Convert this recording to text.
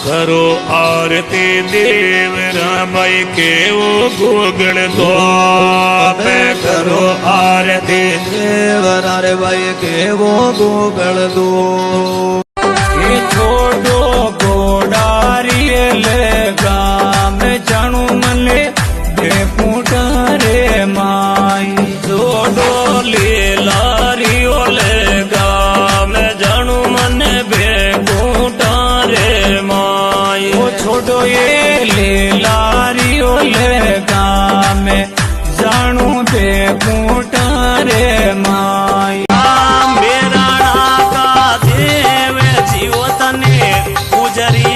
करो आरती देव रामाई केवो गोगल दो मैं करो आरती देव रे भाई केवो गोगल दो ये छोड़ो गोडारी ले गाम जाणू मने बेपूटा रे माई छोड़ो ले लारियो ले गाम जाणू मने बेपूटा रे माई वो छोड़ो ये ले लारियो ले गाम जाणू बेपूटा रे माई मेरा का देव जीवतने उजरी